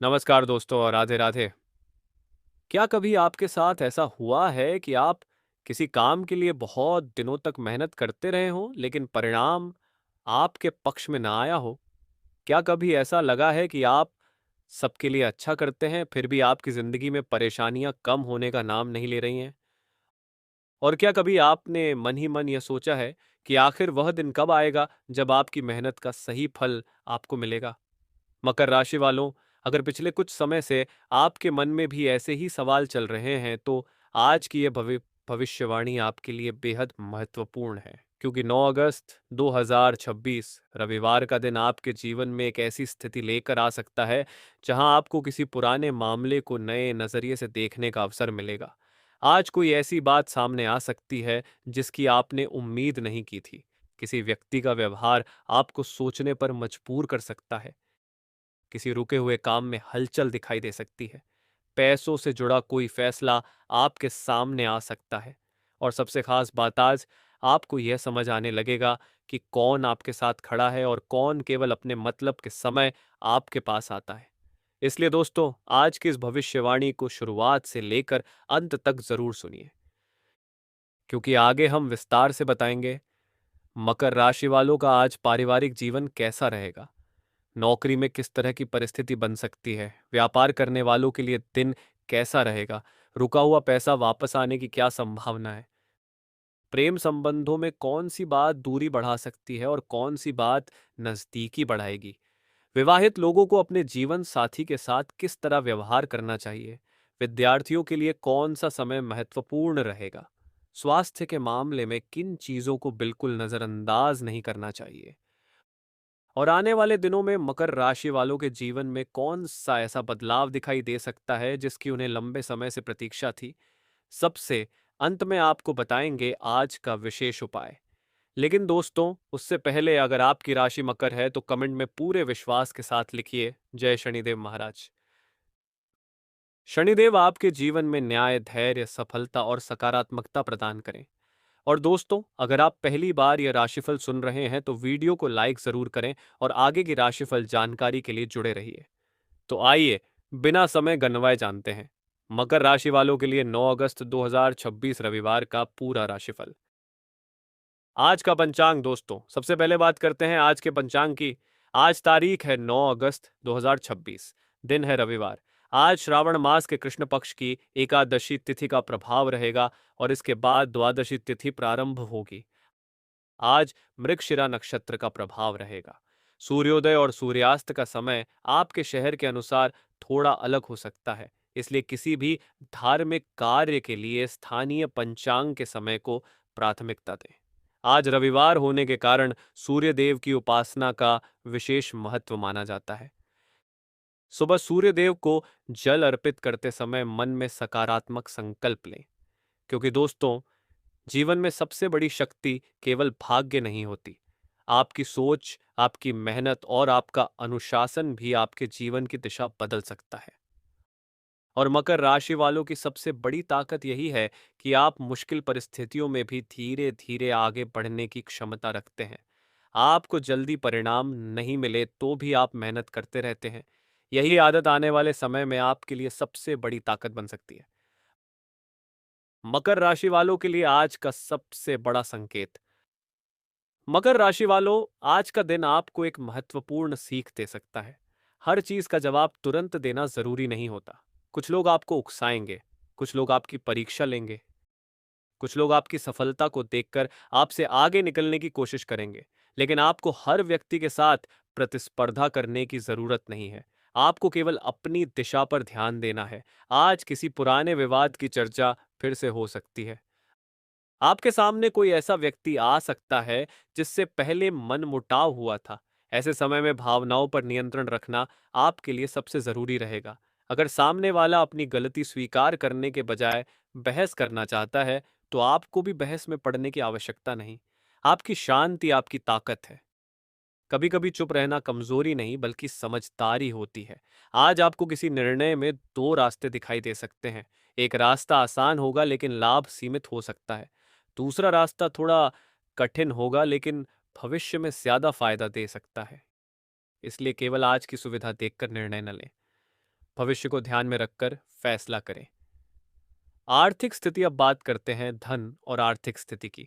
नमस्कार दोस्तों और राधे राधे। क्या कभी आपके साथ ऐसा हुआ है कि आप किसी काम के लिए बहुत दिनों तक मेहनत करते रहे हों लेकिन परिणाम आपके पक्ष में ना आया हो? क्या कभी ऐसा लगा है कि आप सबके लिए अच्छा करते हैं फिर भी आपकी ज़िंदगी में परेशानियां कम होने का नाम नहीं ले रही हैं? और क्या कभी आपने मन ही मन यह सोचा है कि आखिर वह दिन कब आएगा जब आपकी मेहनत का सही फल आपको मिलेगा? मकर राशि वालों, अगर पिछले कुछ समय से आपके मन में भी ऐसे ही सवाल चल रहे हैं, तो आज की ये भविष्यवाणी आपके लिए बेहद महत्वपूर्ण है। क्योंकि 9 अगस्त 2026 रविवार का दिन आपके जीवन में एक ऐसी स्थिति लेकर आ सकता है, जहां आपको किसी पुराने मामले को नए नज़रिए से देखने का अवसर मिलेगा। आज कोई ऐसी बात सामने आ सकती है, जिसकी आपने उम्मीद नहीं की थी। किसी व्यक्ति का व्यवहार आपको सोचने पर मजबूर कर सकता है। किसी रुके हुए काम में हलचल दिखाई दे सकती है। पैसों से जुड़ा कोई फैसला आपके सामने आ सकता है। और सबसे खास बात आज आपको यह समझ आने लगेगा कि कौन आपके साथ खड़ा है और कौन केवल अपने मतलब के समय आपके पास आता है। इसलिए दोस्तों, आज की इस भविष्यवाणी को शुरुआत से लेकर अंत तक जरूर सुनिए, क्योंकि आगे हम विस्तार से बताएंगे मकर राशि वालों का आज पारिवारिक जीवन कैसा रहेगा, नौकरी में किस तरह की परिस्थिति बन सकती है, व्यापार करने वालों के लिए दिन कैसा रहेगा, रुका हुआ पैसा वापस आने की क्या संभावना है, प्रेम संबंधों में कौन सी बात दूरी बढ़ा सकती है और कौन सी बात नजदीकी बढ़ाएगी, विवाहित लोगों को अपने जीवन साथी के साथ किस तरह व्यवहार करना चाहिए, विद्यार्थियों के लिए कौन सा समय महत्वपूर्ण रहेगा, स्वास्थ्य के मामले में किन चीजों को बिल्कुल नजरअंदाज नहीं करना चाहिए, और आने वाले दिनों में मकर राशि वालों के जीवन में कौन सा ऐसा बदलाव दिखाई दे सकता है जिसकी उन्हें लंबे समय से प्रतीक्षा थी। सबसे अंत में आपको बताएंगे आज का विशेष उपाय। लेकिन दोस्तों, उससे पहले अगर आपकी राशि मकर है तो कमेंट में पूरे विश्वास के साथ लिखिए, जय शनिदेव महाराज। शनिदेव आपके जीवन में न्याय, धैर्य, सफलता और सकारात्मकता प्रदान करें। और दोस्तों, अगर आप पहली बार यह राशिफल सुन रहे हैं तो वीडियो को लाइक जरूर करें और आगे की राशिफल जानकारी के लिए जुड़े रहिए। तो आइए, बिना समय गंवाए जानते हैं मकर राशि वालों के लिए 9 अगस्त 2026 रविवार का पूरा राशिफल। आज का पंचांग दोस्तों, सबसे पहले बात करते हैं आज के पंचांग की। आज तारीख है 9 अगस्त 2026, दिन है रविवार। आज श्रावण मास के कृष्ण पक्ष की एकादशी तिथि का प्रभाव रहेगा और इसके बाद द्वादशी तिथि प्रारंभ होगी। आज मृगशिरा नक्षत्र का प्रभाव रहेगा। सूर्योदय और सूर्यास्त का समय आपके शहर के अनुसार थोड़ा अलग हो सकता है, इसलिए किसी भी धार्मिक कार्य के लिए स्थानीय पंचांग के समय को प्राथमिकता दें। आज रविवार होने के कारण सूर्य देव की उपासना का विशेष महत्व माना जाता है। सुबह सूर्य देव को जल अर्पित करते समय मन में सकारात्मक संकल्प लें, क्योंकि दोस्तों, जीवन में सबसे बड़ी शक्ति केवल भाग्य नहीं होती। आपकी सोच, आपकी मेहनत और आपका अनुशासन भी आपके जीवन की दिशा बदल सकता है। और मकर राशि वालों की सबसे बड़ी ताकत यही है कि आप मुश्किल परिस्थितियों में भी धीरे धीरे आगे बढ़ने की क्षमता रखते हैं। आपको जल्दी परिणाम नहीं मिले तो भी आप मेहनत करते रहते हैं। यही आदत आने वाले समय में आपके लिए सबसे बड़ी ताकत बन सकती है। मकर राशि वालों के लिए आज का सबसे बड़ा संकेत। मकर राशि वालों, आज का दिन आपको एक महत्वपूर्ण सीख दे सकता है। हर चीज का जवाब तुरंत देना जरूरी नहीं होता। कुछ लोग आपको उकसाएंगे, कुछ लोग आपकी परीक्षा लेंगे, कुछ लोग आपकी सफलता को देखकर आपसे आगे निकलने की कोशिश करेंगे। लेकिन आपको हर व्यक्ति के साथ प्रतिस्पर्धा करने की जरूरत नहीं है। आपको केवल अपनी दिशा पर ध्यान देना है। आज किसी पुराने विवाद की चर्चा फिर से हो सकती है। आपके सामने कोई ऐसा व्यक्ति आ सकता है जिससे पहले मनमुटाव हुआ था। ऐसे समय में भावनाओं पर नियंत्रण रखना आपके लिए सबसे जरूरी रहेगा। अगर सामने वाला अपनी गलती स्वीकार करने के बजाय बहस करना चाहता है, तो आपको भी बहस में पड़ने की आवश्यकता नहीं। आपकी शांति आपकी ताकत है। कभी कभी चुप रहना कमजोरी नहीं बल्कि समझदारी होती है। आज आपको किसी निर्णय में दो रास्ते दिखाई दे सकते हैं। एक रास्ता आसान होगा लेकिन लाभ सीमित हो सकता है। दूसरा रास्ता थोड़ा कठिन होगा लेकिन भविष्य में ज्यादा फायदा दे सकता है। इसलिए केवल आज की सुविधा देखकर निर्णय न लें। भविष्य को ध्यान में रखकर फैसला करें। आर्थिक स्थिति, अब बात करते हैं धन और आर्थिक स्थिति की।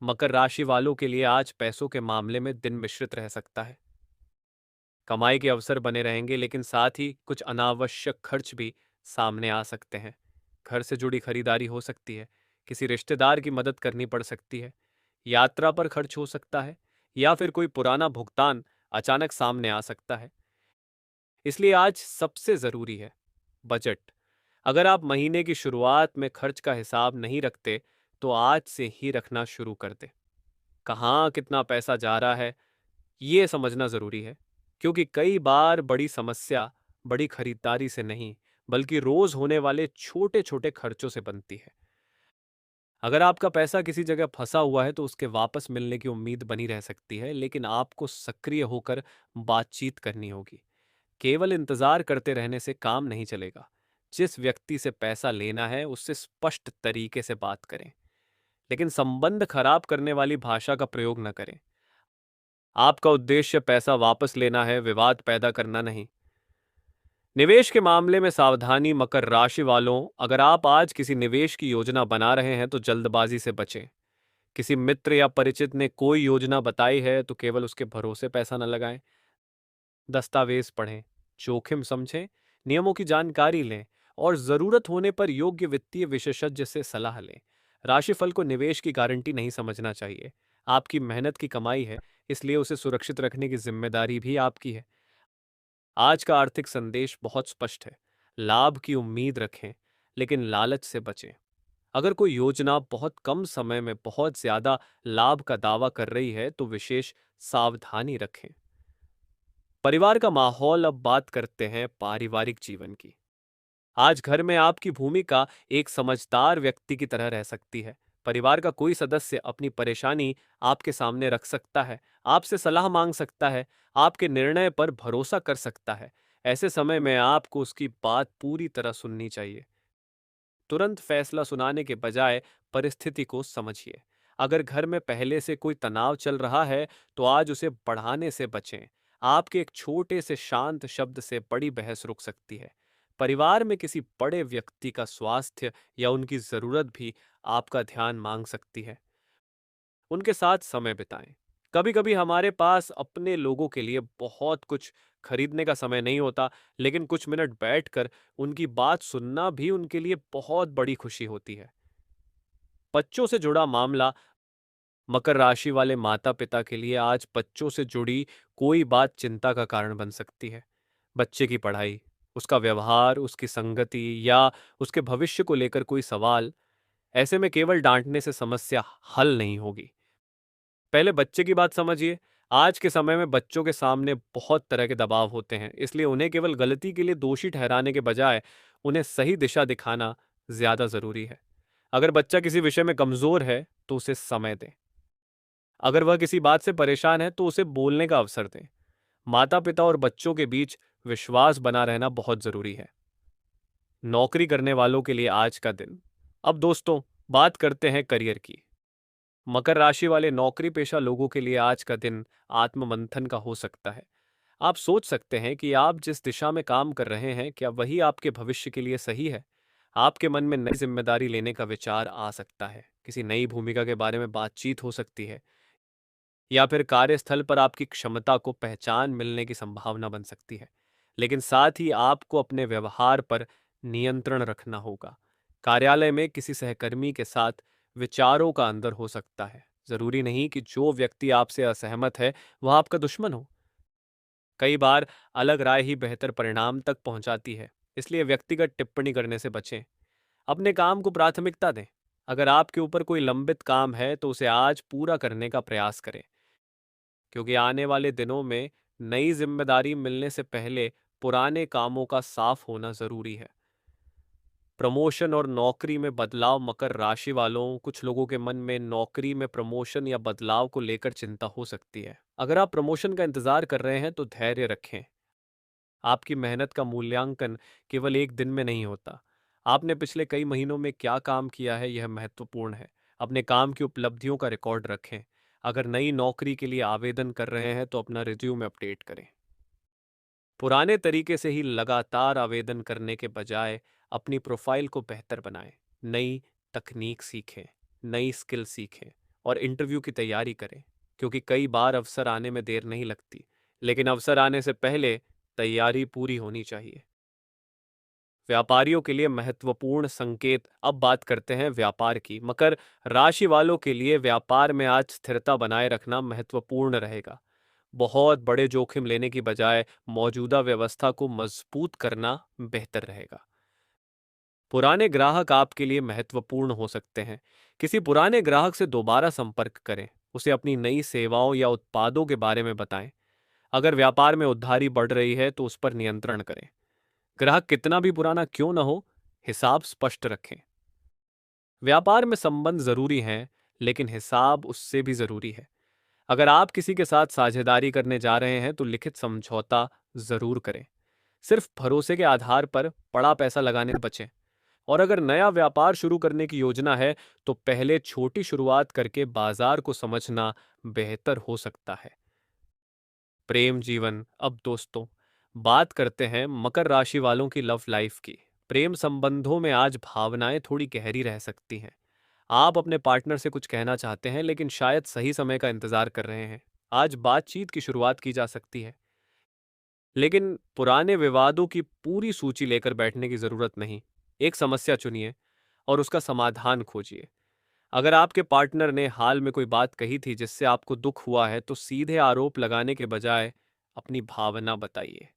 मकर राशि वालों के लिए आज पैसों के मामले में दिन मिश्रित रह सकता है। कमाई के अवसर बने रहेंगे, लेकिन साथ ही कुछ अनावश्यक खर्च भी सामने आ सकते हैं। घर से जुड़ी खरीदारी हो सकती है, किसी रिश्तेदार की मदद करनी पड़ सकती है, यात्रा पर खर्च हो सकता है, या फिर कोई पुराना भुगतान अचानक सामने आ सकता है। इसलिए आज सबसे जरूरी है बजट। अगर आप महीने की शुरुआत में खर्च का हिसाब नहीं रखते, तो आज से ही रखना शुरू कर दें। कहाँ कितना पैसा जा रहा है, ये समझना जरूरी है, क्योंकि कई बार बड़ी समस्या बड़ी खरीदारी से नहीं, बल्कि रोज होने वाले छोटे छोटे खर्चों से बनती है। अगर आपका पैसा किसी जगह फंसा हुआ है, तो उसके वापस मिलने की उम्मीद बनी रह सकती है, लेकिन आपको सक्रिय होकर बातचीत करनी होगी। केवल इंतजार करते रहने से काम नहीं चलेगा। जिस व्यक्ति से पैसा लेना है, उससे स्पष्ट तरीके से बात करें, लेकिन संबंध खराब करने वाली भाषा का प्रयोग न करें। आपका उद्देश्य पैसा वापस लेना है, विवाद पैदा करना नहीं। निवेश के मामले में सावधानी, मकर राशि वालों, अगर आप आज किसी निवेश की योजना बना रहे हैं, तो जल्दबाजी से बचें। किसी मित्र या परिचित ने कोई योजना बताई है, तो केवल उसके भरोसे पैसा न लगाएं। दस्तावेज पढ़ें, जोखिम समझें, नियमों की जानकारी लें, और जरूरत होने पर योग्य वित्तीय विशेषज्ञ से सलाह लें। राशिफल को निवेश की गारंटी नहीं समझना चाहिए। आपकी मेहनत की कमाई है, इसलिए उसे सुरक्षित रखने की जिम्मेदारी भी आपकी है। आज का आर्थिक संदेश बहुत स्पष्ट है। लाभ की उम्मीद रखें, लेकिन लालच से बचें। अगर कोई योजना बहुत कम समय में बहुत ज्यादा लाभ का दावा कर रही है, तो विशेष सावधानी रखें। परिवार का माहौल, अब बात करते हैं पारिवारिक जीवन की। आज घर में आपकी भूमिका एक समझदार व्यक्ति की तरह रह सकती है। परिवार का कोई सदस्य अपनी परेशानी आपके सामने रख सकता है, आपसे सलाह मांग सकता है, आपके निर्णय पर भरोसा कर सकता है। ऐसे समय में आपको उसकी बात पूरी तरह सुननी चाहिए। तुरंत फैसला सुनाने के बजाय परिस्थिति को समझिए। अगर घर में पहले से कोई तनाव चल रहा है, तो आज उसे बढ़ाने से बचें। आपके एक छोटे से शांत शब्द से बड़ी बहस रुक सकती है। परिवार में किसी बड़े व्यक्ति का स्वास्थ्य या उनकी जरूरत भी आपका ध्यान मांग सकती है। उनके साथ समय बिताएं। कभी कभी हमारे पास अपने लोगों के लिए बहुत कुछ खरीदने का समय नहीं होता, लेकिन कुछ मिनट बैठकर उनकी बात सुनना भी उनके लिए बहुत बड़ी खुशी होती है। बच्चों से जुड़ा मामला, मकर राशि वाले माता पिता के लिए आज बच्चों से जुड़ी कोई बात चिंता का कारण बन सकती है। बच्चे की पढ़ाई, उसका व्यवहार, उसकी संगति, या उसके भविष्य को लेकर कोई सवाल। ऐसे में केवल डांटने से समस्या हल नहीं होगी। पहले बच्चे की बात समझिए। आज के समय में बच्चों के सामने बहुत तरह के दबाव होते हैं, इसलिए उन्हें केवल गलती के लिए दोषी ठहराने के बजाय उन्हें सही दिशा दिखाना ज्यादा जरूरी है। अगर बच्चा किसी विषय में कमजोर है, तो उसे समय दें। अगर वह किसी बात से परेशान है, तो उसे बोलने का अवसर दें। माता पिता और बच्चों के बीच विश्वास बना रहना बहुत जरूरी है। नौकरी करने वालों के लिए आज का दिन। अब दोस्तों, बात करते हैं करियर की। मकर राशि वाले नौकरी पेशा लोगों के लिए आज का दिन आत्ममंथन का हो सकता है। आप सोच सकते हैं कि आप जिस दिशा में काम कर रहे हैं, क्या वही आपके भविष्य के लिए सही है। आपके मन में नई जिम्मेदारी लेने का विचार आ सकता है, किसी नई भूमिका के बारे में बातचीत हो सकती है, या फिर कार्यस्थल पर आपकी क्षमता को पहचान मिलने की संभावना बन सकती है। लेकिन साथ ही आपको अपने व्यवहार पर नियंत्रण रखना होगा। कार्यालय में किसी सहकर्मी के साथ विचारों का अंतर हो सकता है। जरूरी नहीं कि जो व्यक्ति आपसे असहमत है, वह आपका दुश्मन हो। कई बार अलग राय ही बेहतर परिणाम तक पहुंचाती है, इसलिए व्यक्तिगत टिप्पणी करने से बचें। अपने काम को प्राथमिकता दें। अगर आपके ऊपर कोई लंबित काम है, तो उसे आज पूरा करने का प्रयास करें, क्योंकि आने वाले दिनों में नई जिम्मेदारी मिलने से पहले पुराने कामों का साफ होना जरूरी है। प्रमोशन और नौकरी में बदलाव, मकर राशि वालों, कुछ लोगों के मन में नौकरी में प्रमोशन या बदलाव को लेकर चिंता हो सकती है। अगर आप प्रमोशन का इंतजार कर रहे हैं, तो धैर्य रखें। आपकी मेहनत का मूल्यांकन केवल एक दिन में नहीं होता। आपने पिछले कई महीनों में क्या काम किया है, यह महत्वपूर्ण है। अपने काम की उपलब्धियों का रिकॉर्ड रखें। अगर नई नौकरी के लिए आवेदन कर रहे हैं, तो अपना रिज्यूमे अपडेट करें। पुराने तरीके से ही लगातार आवेदन करने के बजाय अपनी प्रोफाइल को बेहतर बनाएं, नई तकनीक सीखें, नई स्किल सीखें और इंटरव्यू की तैयारी करें, क्योंकि कई बार अवसर आने में देर नहीं लगती, लेकिन अवसर आने से पहले तैयारी पूरी होनी चाहिए। व्यापारियों के लिए महत्वपूर्ण संकेत। अब बात करते हैं व्यापार की। मकर राशि वालों के लिए व्यापार में आज स्थिरता बनाए रखना महत्वपूर्ण रहेगा। बहुत बड़े जोखिम लेने की बजाय मौजूदा व्यवस्था को मजबूत करना बेहतर रहेगा। पुराने ग्राहक आपके लिए महत्वपूर्ण हो सकते हैं। किसी पुराने ग्राहक से दोबारा संपर्क करें, उसे अपनी नई सेवाओं या उत्पादों के बारे में बताएं। अगर व्यापार में उधारी बढ़ रही है तो उस पर नियंत्रण करें। ग्राहक कितना भी पुराना क्यों न हो, हिसाब स्पष्ट रखें। व्यापार में संबंध जरूरी हैं, लेकिन हिसाब उससे भी जरूरी है। अगर आप किसी के साथ साझेदारी करने जा रहे हैं तो लिखित समझौता जरूर करें। सिर्फ भरोसे के आधार पर बड़ा पैसा लगाने से बचें। और अगर नया व्यापार शुरू करने की योजना है तो पहले छोटी शुरुआत करके बाजार को समझना बेहतर हो सकता है। प्रेम जीवन। अब दोस्तों, बात करते हैं मकर राशि वालों की लव लाइफ की। प्रेम संबंधों में आज भावनाएं थोड़ी गहरी रह सकती हैं। आप अपने पार्टनर से कुछ कहना चाहते हैं, लेकिन शायद सही समय का इंतजार कर रहे हैं। आज बातचीत की शुरुआत की जा सकती है, लेकिन पुराने विवादों की पूरी सूची लेकर बैठने की जरूरत नहीं। एक समस्या चुनिए और उसका समाधान खोजिए। अगर आपके पार्टनर ने हाल में कोई बात कही थी जिससे आपको दुख हुआ है, तो सीधे आरोप लगाने के बजाय अपनी भावना बताइए।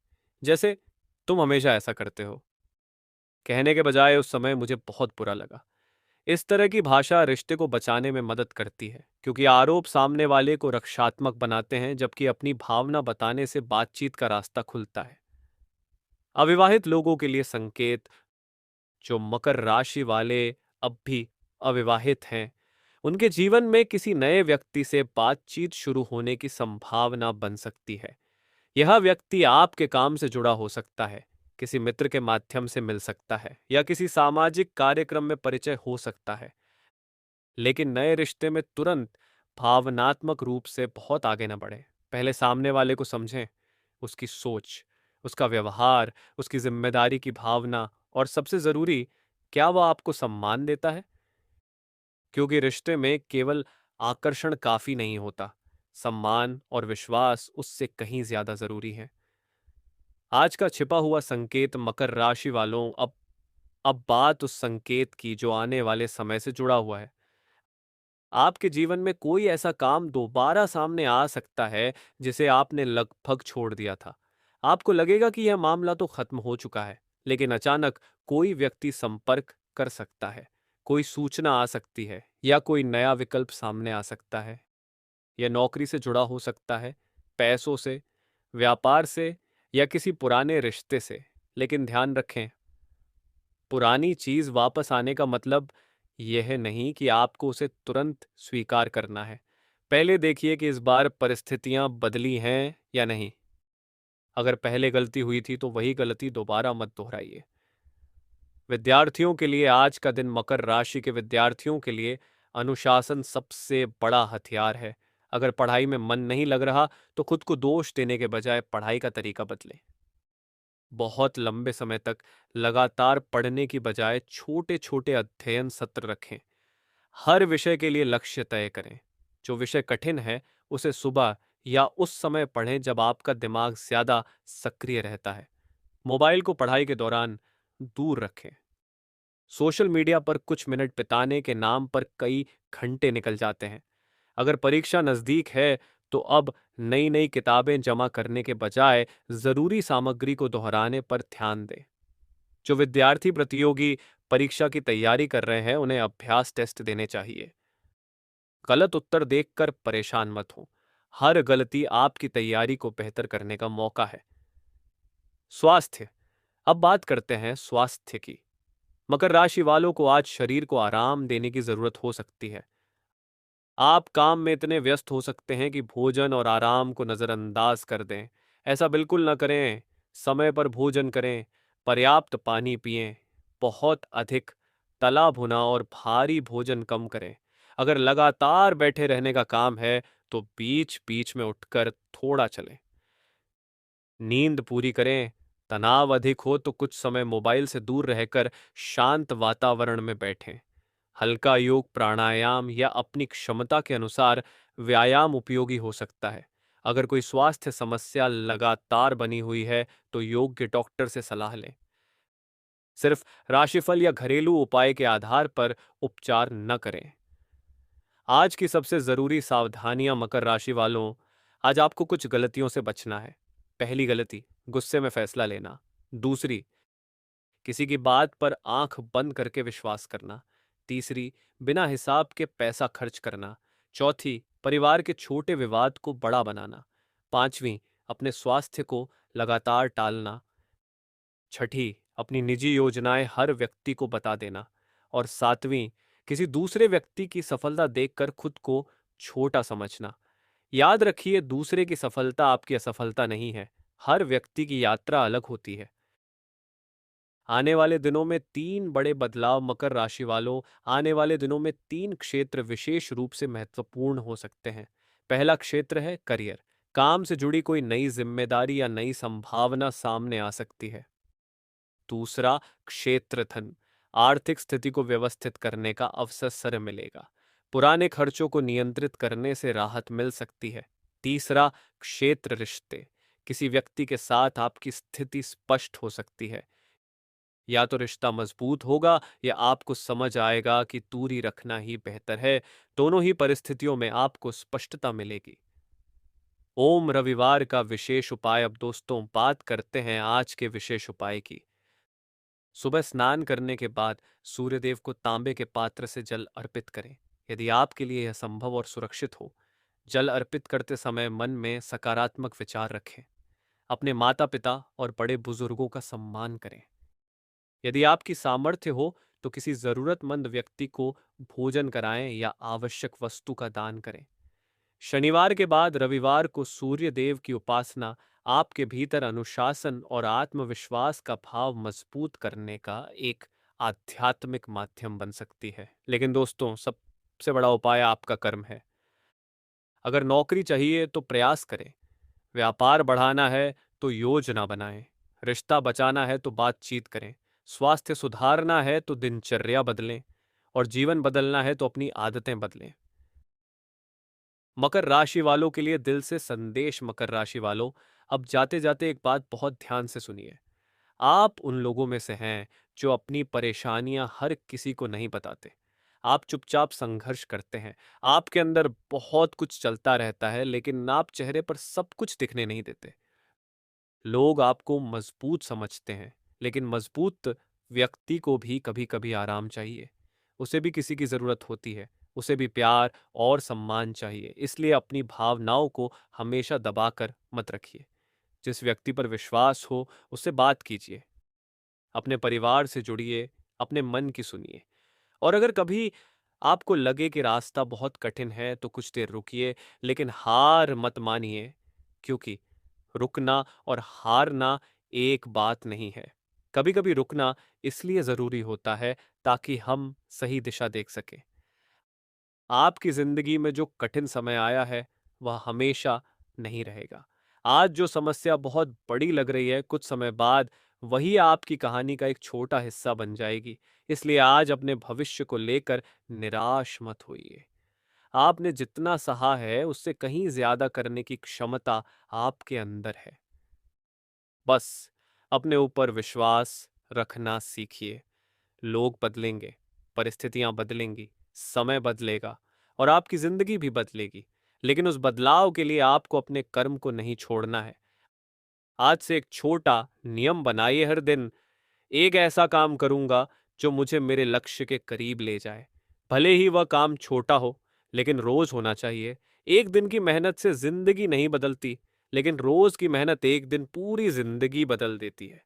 जैसे, तुम हमेशा ऐसा करते हो, कहने के बजाय उस समय मुझे बहुत बुरा लगा। इस तरह की भाषा रिश्ते को बचाने में मदद करती है, क्योंकि आरोप सामने वाले को रक्षात्मक बनाते हैं, जबकि अपनी भावना बताने से बातचीत का रास्ता खुलता है। अविवाहित लोगों के लिए संकेत। जो मकर राशि वाले अब भी अविवाहित हैं, उनके जीवन में किसी नए व्यक्ति से बातचीत शुरू होने की संभावना बन सकती है। यह व्यक्ति आपके काम से जुड़ा हो सकता है, किसी मित्र के माध्यम से मिल सकता है या किसी सामाजिक कार्यक्रम में परिचय हो सकता है। लेकिन नए रिश्ते में तुरंत भावनात्मक रूप से बहुत आगे न बढ़े। पहले सामने वाले को समझें, उसकी सोच, उसका व्यवहार, उसकी जिम्मेदारी की भावना और सबसे जरूरी, क्या वह आपको सम्मान देता है? क्योंकि रिश्ते में केवल आकर्षण काफी नहीं होता, सम्मान और विश्वास उससे कहीं ज्यादा जरूरी है। आज का छिपा हुआ संकेत। मकर राशि वालों, अब बात उस संकेत की जो आने वाले समय से जुड़ा हुआ है। आपके जीवन में कोई ऐसा काम दोबारा सामने आ सकता है जिसे आपने लगभग छोड़ दिया था। आपको लगेगा कि यह मामला तो खत्म हो चुका है, लेकिन अचानक कोई व्यक्ति संपर्क कर सकता है, कोई सूचना आ सकती है या कोई नया विकल्प सामने आ सकता है। यह नौकरी से जुड़ा हो सकता है, पैसों से, व्यापार से या किसी पुराने रिश्ते से। लेकिन ध्यान रखें, पुरानी चीज वापस आने का मतलब यह नहीं कि आपको उसे तुरंत स्वीकार करना है। पहले देखिए कि इस बार परिस्थितियां बदली हैं या नहीं। अगर पहले गलती हुई थी तो वही गलती दोबारा मत दोहराइए। विद्यार्थियों के लिए आज का दिन। मकर राशि के विद्यार्थियों के लिए अनुशासन सबसे बड़ा हथियार है। अगर पढ़ाई में मन नहीं लग रहा तो खुद को दोष देने के बजाय पढ़ाई का तरीका बदलें। बहुत लंबे समय तक लगातार पढ़ने की बजाय छोटे छोटे अध्ययन सत्र रखें। हर विषय के लिए लक्ष्य तय करें। जो विषय कठिन है उसे सुबह या उस समय पढ़ें जब आपका दिमाग ज्यादा सक्रिय रहता है। मोबाइल को पढ़ाई के दौरान दूर रखें। सोशल मीडिया पर कुछ मिनट बिताने के नाम पर कई घंटे निकल जाते हैं। अगर परीक्षा नज़दीक है तो अब नई नई किताबें जमा करने के बजाय ज़रूरी सामग्री को दोहराने पर ध्यान दें। जो विद्यार्थी प्रतियोगी परीक्षा की तैयारी कर रहे हैं, उन्हें अभ्यास टेस्ट देने चाहिए। गलत उत्तर देखकर परेशान मत हो। हर गलती आपकी तैयारी को बेहतर करने का मौका है। स्वास्थ्य। अब बात करते हैं स्वास्थ्य की। मकर राशि वालों को आज शरीर को आराम देने की जरूरत हो सकती है। आप काम में इतने व्यस्त हो सकते हैं कि भोजन और आराम को नज़रअंदाज कर दें। ऐसा बिल्कुल न करें। समय पर भोजन करें, पर्याप्त पानी पिएं, बहुत अधिक तला भुना और भारी भोजन कम करें। अगर लगातार बैठे रहने का काम है तो बीच बीच में उठकर थोड़ा चलें। नींद पूरी करें। तनाव अधिक हो तो कुछ समय मोबाइल से दूर रहकर शांत वातावरण में बैठें। हल्का योग, प्राणायाम या अपनी क्षमता के अनुसार व्यायाम उपयोगी हो सकता है। अगर कोई स्वास्थ्य समस्या लगातार बनी हुई है तो योग्य डॉक्टर से सलाह लें। सिर्फ राशिफल या घरेलू उपाय के आधार पर उपचार न करें। आज की सबसे जरूरी सावधानियां मकर राशि वालों, आज आपको कुछ गलतियों से बचना है। पहली गलती, गुस्से में फैसला लेना। दूसरी, किसी की बात पर आंख बंद करके विश्वास करना। तीसरी, बिना हिसाब के पैसा खर्च करना। चौथी, परिवार के छोटे विवाद को बड़ा बनाना। पांचवी, अपने स्वास्थ्य को लगातार टालना। छठी, अपनी निजी योजनाएं हर व्यक्ति को बता देना। और सातवीं, किसी दूसरे व्यक्ति की सफलता देखकर खुद को छोटा समझना। याद रखिए, दूसरे की सफलता आपकी असफलता नहीं है। हर व्यक्ति की यात्रा अलग होती है। आने वाले दिनों में तीन बड़े बदलाव मकर राशि वालों, आने वाले दिनों में तीन क्षेत्र विशेष रूप से महत्वपूर्ण हो सकते हैं। पहला क्षेत्र है करियर। काम से जुड़ी कोई नई जिम्मेदारी या नई संभावना सामने आ सकती है। दूसरा क्षेत्र धन। आर्थिक स्थिति को व्यवस्थित करने का अवसर मिलेगा। पुराने खर्चों को नियंत्रित करने से राहत मिल सकती है। तीसरा क्षेत्र रिश्ते। किसी व्यक्ति के साथ आपकी स्थिति स्पष्ट हो सकती है। या तो रिश्ता मजबूत होगा या आपको समझ आएगा कि दूरी रखना ही बेहतर है। दोनों ही परिस्थितियों में आपको स्पष्टता मिलेगी। ओम रविवार का विशेष उपाय। अब दोस्तों बात करते हैं आज के विशेष उपाय की। सुबह स्नान करने के बाद सूर्यदेव को तांबे के पात्र से जल अर्पित करें। यदि आपके लिए यह संभव और सुरक्षित हो, जल अर्पित करते समय मन में सकारात्मक विचार रखें। अपने माता पिता और बड़े बुजुर्गों का सम्मान करें। यदि आपकी सामर्थ्य हो तो किसी जरूरतमंद व्यक्ति को भोजन कराएं या आवश्यक वस्तु का दान करें। शनिवार के बाद रविवार को सूर्य देव की उपासना आपके भीतर अनुशासन और आत्मविश्वास का भाव मजबूत करने का एक आध्यात्मिक माध्यम बन सकती है। लेकिन दोस्तों, सबसे बड़ा उपाय आपका कर्म है। अगर नौकरी चाहिए तो प्रयास करें, व्यापार बढ़ाना है तो योजना बनाएं, रिश्ता बचाना है तो बातचीत करें, स्वास्थ्य सुधारना है तो दिनचर्या बदलें, और जीवन बदलना है तो अपनी आदतें बदलें। मकर राशि वालों के लिए दिल से संदेश। मकर राशि वालों, अब जाते जाते एक बात बहुत ध्यान से सुनिए। आप उन लोगों में से हैं जो अपनी परेशानियां हर किसी को नहीं बताते। आप चुपचाप संघर्ष करते हैं। आपके अंदर बहुत कुछ चलता रहता है, लेकिन आप चेहरे पर सब कुछ दिखने नहीं देते। लोग आपको मजबूत समझते हैं, लेकिन मजबूत व्यक्ति को भी कभी कभी आराम चाहिए। उसे भी किसी की जरूरत होती है। उसे भी प्यार और सम्मान चाहिए। इसलिए अपनी भावनाओं को हमेशा दबाकर मत रखिए। जिस व्यक्ति पर विश्वास हो उससे बात कीजिए। अपने परिवार से जुड़िए, अपने मन की सुनिए। और अगर कभी आपको लगे कि रास्ता बहुत कठिन है तो कुछ देर रुकिए, लेकिन हार मत मानिए, क्योंकि रुकना और हारना एक बात नहीं है। कभी कभी रुकना इसलिए जरूरी होता है ताकि हम सही दिशा देख सकें। आपकी जिंदगी में जो कठिन समय आया है वह हमेशा नहीं रहेगा। आज जो समस्या बहुत बड़ी लग रही है, कुछ समय बाद वही आपकी कहानी का एक छोटा हिस्सा बन जाएगी। इसलिए आज अपने भविष्य को लेकर निराश मत होइए। आपने जितना सहा है उससे कहीं ज्यादा करने की क्षमता आपके अंदर है। बस अपने ऊपर विश्वास रखना सीखिए। लोग बदलेंगे, परिस्थितियां बदलेंगी, समय बदलेगा और आपकी जिंदगी भी बदलेगी। लेकिन उस बदलाव के लिए आपको अपने कर्म को नहीं छोड़ना है। आज से एक छोटा नियम बनाइए। हर दिन एक ऐसा काम करूंगा जो मुझे मेरे लक्ष्य के करीब ले जाए। भले ही वह काम छोटा हो, लेकिन रोज होना चाहिए। एक दिन की मेहनत से जिंदगी नहीं बदलती, लेकिन रोज की मेहनत एक दिन पूरी जिंदगी बदल देती है।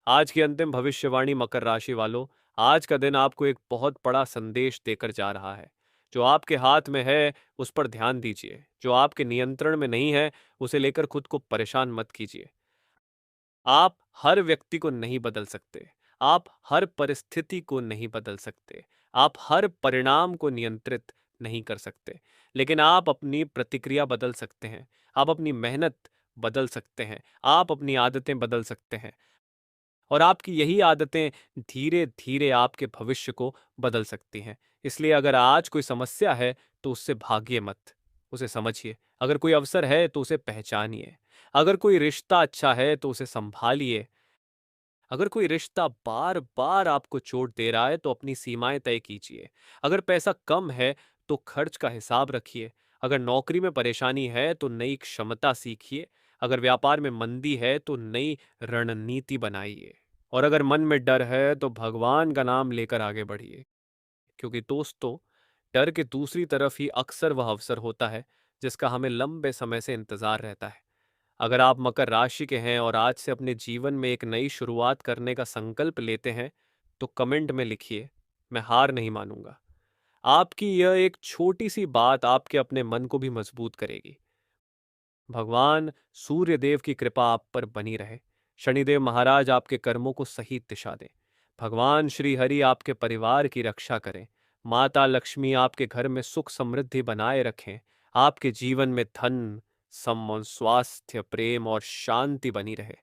आज की अंतिम भविष्यवाणी मकर राशि वालों, आज का दिन आपको एक बहुत बड़ा संदेश देकर जा रहा है। जो आपके हाथ में है उस पर ध्यान दीजिए। जो आपके नियंत्रण में नहीं है उसे लेकर खुद को परेशान मत कीजिए। आप हर व्यक्ति को नहीं बदल सकते। आप हर परिस्थिति को नहीं बदल सकते। आप हर परिणाम को नियंत्रित नहीं कर सकते। लेकिन आप अपनी प्रतिक्रिया बदल सकते हैं। आप अपनी मेहनत बदल सकते हैं, आप अपनी आदतें बदल सकते हैं और आपकी यही आदतें धीरे-धीरे आपके भविष्य को बदल सकती हैं। इसलिए अगर आज कोई समस्या है, तो उससे भागिए मत, उसे समझिए। अगर कोई अवसर है, तो उसे पहचानिए। अगर कोई रिश्ता अच्छा है, तो उसे सँभालिए। अगर कोई रिश्ता बार-बार आपको चोट दे रहा है, तो अपनी सीमाएँ तय कीजिए। अगर पैसा कम है, तो खर्च का हिसाब रखिए। अगर नौकरी में परेशानी है, तो नई क्षमता सीखिए। अगर व्यापार में मंदी है, तो नई रणनीति बनाइए। और अगर मन में डर है, तो भगवान का नाम लेकर आगे बढ़िए। क्योंकि दोस्तों, डर के दूसरी तरफ ही अक्सर वह अवसर होता है, जिसका हमें लंबे समय से इंतज़ार रहता है। अगर आप मकर राशि के हैं और आज से अपने जीवन में एक नई शुरुआत करने का संकल्प लेते हैं, तो कमेंट में लिखिए, मैं हार नहीं मानूंगा। आपकी यह एक छोटी सी बात आपके अपने मन को भी मजबूत करेगी। भगवान सूर्यदेव की कृपा आप पर बनी रहे। शनिदेव महाराज आपके कर्मों को सही दिशा दें। भगवान श्री हरि आपके परिवार की रक्षा करें। माता लक्ष्मी आपके घर में सुख समृद्धि बनाए रखें। आपके जीवन में धन, सम्मान, स्वास्थ्य, प्रेम और शांति बनी रहे।